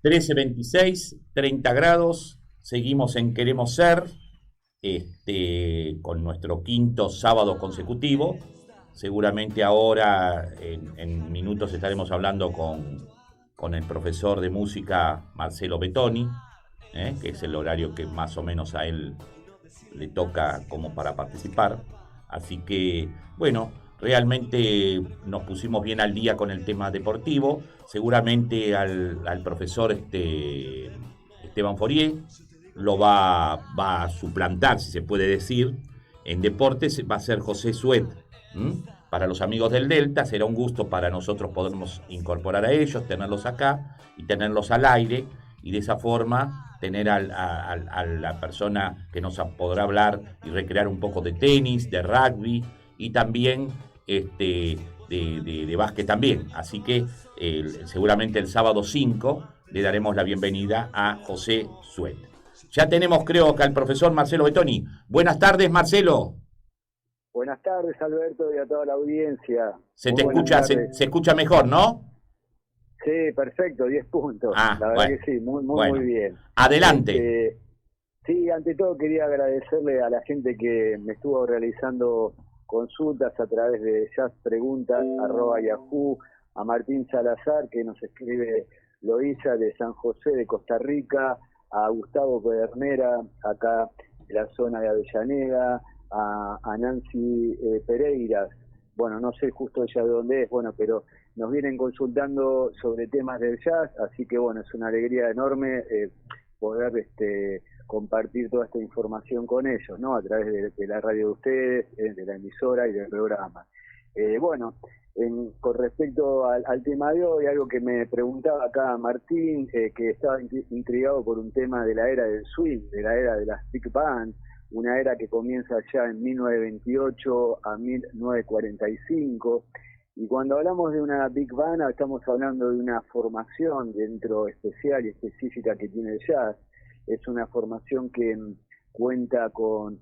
13:26, 30 grados, seguimos en Queremos Ser, con nuestro quinto sábado consecutivo. Seguramente ahora, en minutos, estaremos hablando con el profesor de música Marcelo Betoni, que es el horario que más o menos a él le toca como para participar. Así que, bueno, realmente nos pusimos bien al día con el tema deportivo. Seguramente al profesor Esteban Forier va a suplantar, si se puede decir. En deportes va a ser José Suet. Para los amigos del Delta será un gusto para nosotros podernos incorporar a ellos, tenerlos acá y tenerlos al aire, y de esa forma tener a la persona que nos podrá hablar y recrear un poco de tenis, de rugby y también de básquet también. Así que seguramente el sábado 5 le daremos la bienvenida a José Suet. Ya tenemos, creo, que al profesor Marcelo Betoni. Buenas tardes, Marcelo. Buenas tardes, Alberto, y a toda la audiencia. Se Muy te buenas escucha, tardes. se escucha mejor, ¿no? Sí, perfecto, 10 puntos. Ah, La verdad bueno, que sí, muy bueno. bien. Adelante. Este, sí, ante todo quería agradecerle a la gente que me estuvo realizando consultas a través de jazzpreguntas@yahoo, a Martín Salazar, que nos escribe Loíza de San José de Costa Rica, a Gustavo Pedernera, acá de la zona de Avellaneda, a Nancy Pereiras. Bueno, no sé justo ella de dónde es, bueno, pero nos vienen consultando sobre temas del jazz, así que bueno, es una alegría enorme poder compartir toda esta información con ellos, ¿no? A través de la radio de ustedes, de la emisora y del programa. Bueno, con respecto al tema de hoy, algo que me preguntaba acá Martín, que estaba intrigado por un tema de la era del swing, de la era de las big band, una era que comienza ya en 1928 a 1945, y cuando hablamos de una big band estamos hablando de una formación dentro especial y específica que tiene el jazz. Es una formación que cuenta con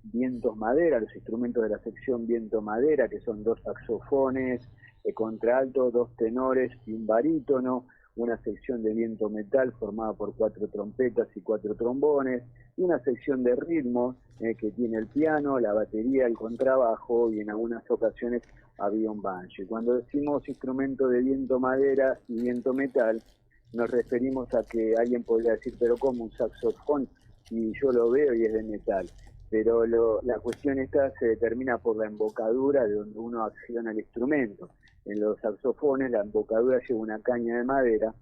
vientos madera, los instrumentos de la sección viento madera, que son 2 saxofones, contralto, 2 tenores y un barítono, una sección de viento metal formada por 4 trompetas y 4 trombones, y una sección de ritmo que tiene el piano, la batería, el contrabajo y en algunas ocasiones había un banjo. Y cuando decimos instrumento de viento madera y viento metal, nos referimos a que alguien podría decir, pero ¿cómo un saxofón? Y yo lo veo y es de metal. Pero la cuestión esta se determina por la embocadura de donde uno acciona el instrumento. En los saxofones la embocadura lleva una caña de madera,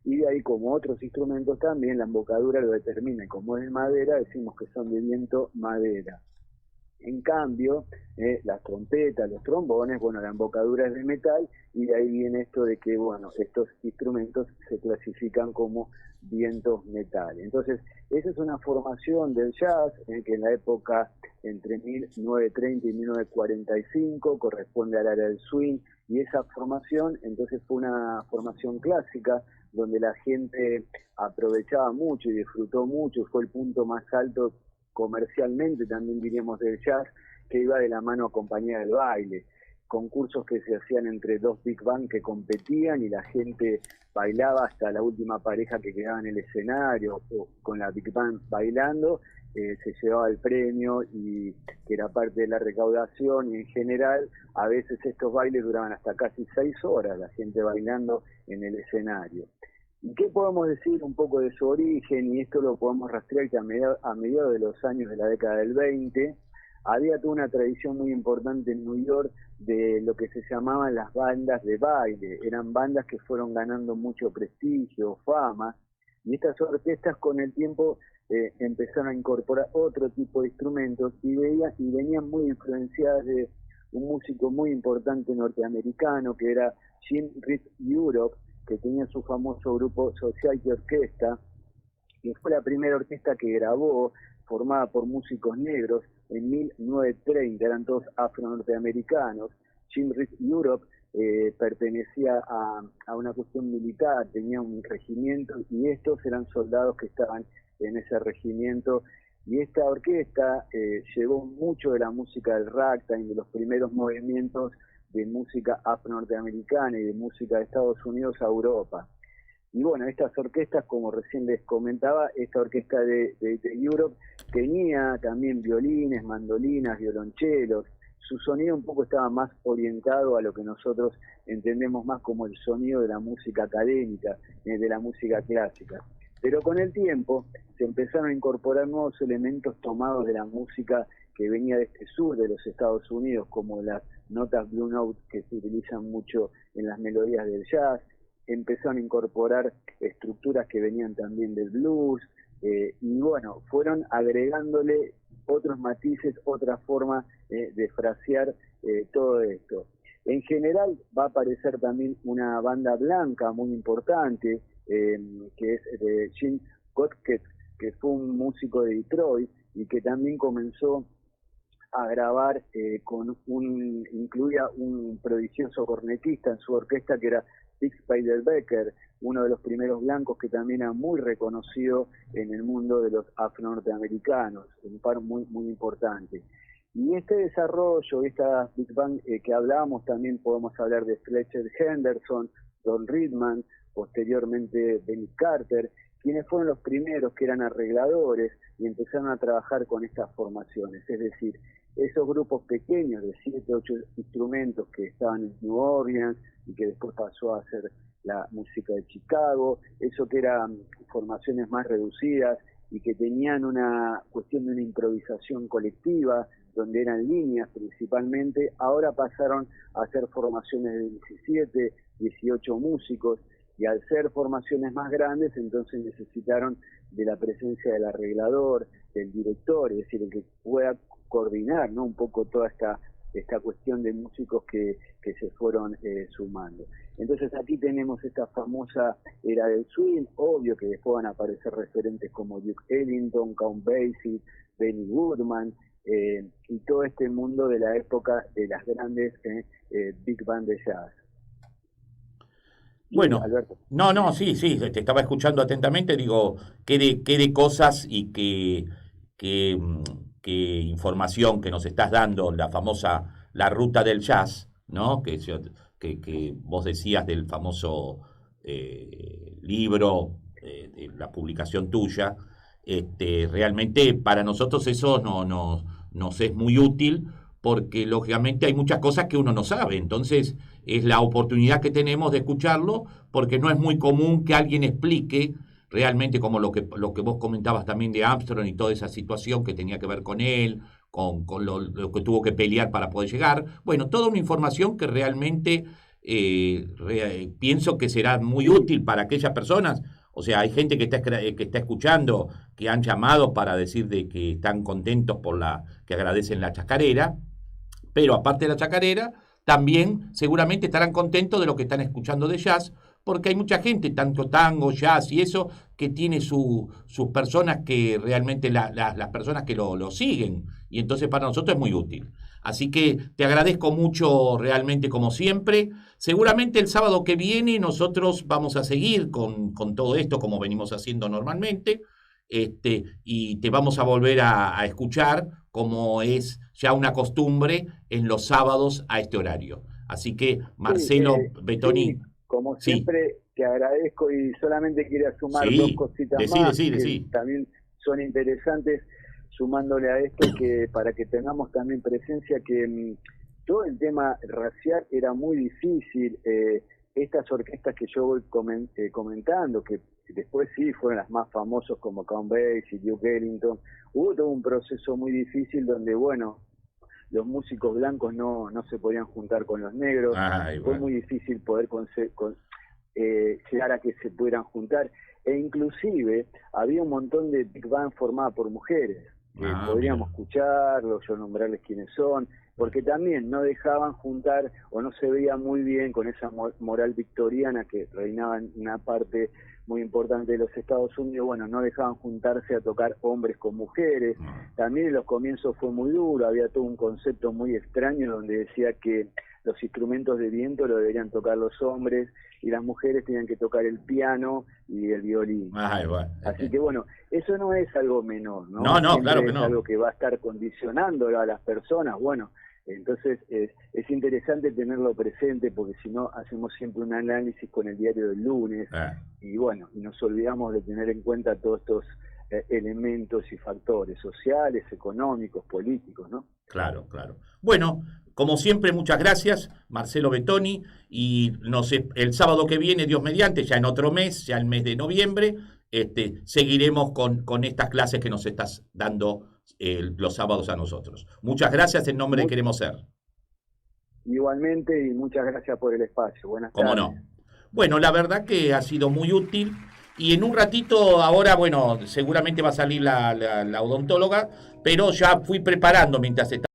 y de ahí, como otros instrumentos también, la embocadura lo determina, y como es de madera decimos que son de viento madera. En cambio, las trompetas, los trombones, bueno, la embocadura es de metal, y de ahí viene esto de que, bueno, estos instrumentos se clasifican como vientos metal. Entonces, esa es una formación del jazz que en la época entre 1930 y 1945 corresponde al área del swing, y esa formación entonces fue una formación clásica donde la gente aprovechaba mucho y disfrutó mucho, fue el punto más alto comercialmente también diríamos del jazz, que iba de la mano acompañada del baile, concursos que se hacían entre 2 big band que competían y la gente bailaba hasta la última pareja que quedaba en el escenario, o con la big band bailando, se llevaba el premio, y que era parte de la recaudación, y en general a veces estos bailes duraban hasta casi 6 horas, la gente bailando en el escenario. ¿Y qué podemos decir un poco de su origen? Y esto lo podemos rastrear que a mediados de los años de la década del 20 había toda una tradición muy importante en New York de lo que se llamaban las bandas de baile. Eran bandas que fueron ganando mucho prestigio, fama, y estas orquestas con el tiempo empezaron a incorporar otro tipo de instrumentos, y venían muy influenciadas de un músico muy importante norteamericano que era Jim Reeves Europe, que tenía su famoso grupo Society Orchestra, y fue la primera orquesta que grabó, formada por músicos negros, en 1930, eran todos afro-norteamericanos. Jim Reeves Europe pertenecía a una cuestión militar, tenía un regimiento, y estos eran soldados que estaban en ese regimiento, y esta orquesta llevó mucho de la música del ragtime, de los primeros movimientos de música afro-norteamericana y de música de Estados Unidos a Europa. Y bueno, estas orquestas, como recién les comentaba, esta orquesta de Europe tenía también violines, mandolinas, violonchelos. Su sonido un poco estaba más orientado a lo que nosotros entendemos más como el sonido de la música académica, de la música clásica. Pero con el tiempo se empezaron a incorporar nuevos elementos tomados de la música que venía de este sur de los Estados Unidos, como las notas Blue Note que se utilizan mucho en las melodías del jazz. Empezaron a incorporar estructuras que venían también del blues, y bueno, fueron agregándole otros matices, otra forma de frasear todo esto. En general va a aparecer también una banda blanca muy importante, que es de Jim Gottlieb, que fue un músico de Detroit y que también comenzó a grabar incluía un prodigioso cornetista en su orquesta que era Dick Spider-Becker, uno de los primeros blancos que también era muy reconocido en el mundo de los afro-norteamericanos, un par muy, muy importante. Y este desarrollo, esta Big Band que hablábamos, también podemos hablar de Fletcher Henderson, Don Ridman, posteriormente Benny Carter, quienes fueron los primeros que eran arregladores y empezaron a trabajar con estas formaciones, es decir, esos grupos pequeños de 7, 8 instrumentos que estaban en New Orleans y que después pasó a ser la música de Chicago, eso que eran formaciones más reducidas y que tenían una cuestión de una improvisación colectiva, donde eran líneas principalmente, ahora pasaron a ser formaciones de 17, 18 músicos, y al ser formaciones más grandes, entonces necesitaron de la presencia del arreglador, del director, es decir, el que pueda coordinar, ¿no?, un poco toda esta cuestión de músicos que se fueron sumando. Entonces aquí tenemos esta famosa era del swing, obvio que después van a aparecer referentes como Duke Ellington, Count Basie, Benny Goodman, y todo este mundo de la época de las grandes big band de jazz. Bueno, no, sí, te estaba escuchando atentamente, digo, qué de cosas y qué información que nos estás dando, la famosa, la ruta del jazz, ¿no? Que vos decías del famoso libro, de la publicación tuya, realmente para nosotros eso nos es muy útil, porque lógicamente hay muchas cosas que uno no sabe, entonces es la oportunidad que tenemos de escucharlo, porque no es muy común que alguien explique realmente, como lo que vos comentabas también de Armstrong y toda esa situación que tenía que ver con él, con lo que tuvo que pelear para poder llegar. Bueno, toda una información que realmente pienso que será muy útil para aquellas personas. O sea, hay gente que está escuchando, que han llamado para decir de que están contentos que agradecen la chacarera, pero aparte de la chacarera, también seguramente estarán contentos de lo que están escuchando de jazz, porque hay mucha gente, tanto tango, jazz y eso, que tiene sus personas que realmente, las personas que lo siguen, y entonces para nosotros es muy útil. Así que te agradezco mucho realmente como siempre. Seguramente el sábado que viene nosotros vamos a seguir con todo esto como venimos haciendo normalmente, y te vamos a volver a escuchar como es ya una costumbre en los sábados a este horario. Así que, Marcelo Bettoni. Sí, como siempre, te agradezco y solamente quería sumar dos cositas más que también son interesantes, sumándole a esto, que para que tengamos también presencia que todo el tema racial era muy difícil. Estas orquestas que yo voy comentando, que después sí fueron las más famosas como Count Basie y Duke Ellington, hubo todo un proceso muy difícil donde, bueno, los músicos blancos no se podían juntar con los negros. Fue muy difícil poder llegar a que se pudieran juntar, e inclusive había un montón de big band formada por mujeres, que podríamos escucharlos, yo nombrarles quiénes son, porque también no dejaban juntar, o no se veía muy bien con esa moral victoriana que reinaba en una parte muy importante de los Estados Unidos. Bueno, no dejaban juntarse a tocar hombres con mujeres. También en los comienzos fue muy duro, había todo un concepto muy extraño donde decía que los instrumentos de viento lo deberían tocar los hombres y las mujeres tenían que tocar el piano y el violín. Así que bueno, eso no es algo menor, ¿no? No, claro que no. Es algo que va a estar condicionando a las personas. Bueno, Entonces es interesante tenerlo presente porque si no hacemos siempre un análisis con el diario del lunes y bueno, y nos olvidamos de tener en cuenta todos estos elementos y factores sociales, económicos, políticos, ¿no? Claro, claro. Bueno, como siempre, muchas gracias, Marcelo Bettoni, y el sábado que viene, Dios mediante, ya en otro mes, ya el mes de noviembre, seguiremos con estas clases que nos estás dando los sábados a nosotros. Muchas gracias en nombre de Queremos Ser. Igualmente, y muchas gracias por el espacio. Buenas tardes. ¿Cómo no? Bueno, la verdad que ha sido muy útil. Y en un ratito, ahora, bueno, seguramente va a salir la odontóloga, pero ya fui preparando mientras estaba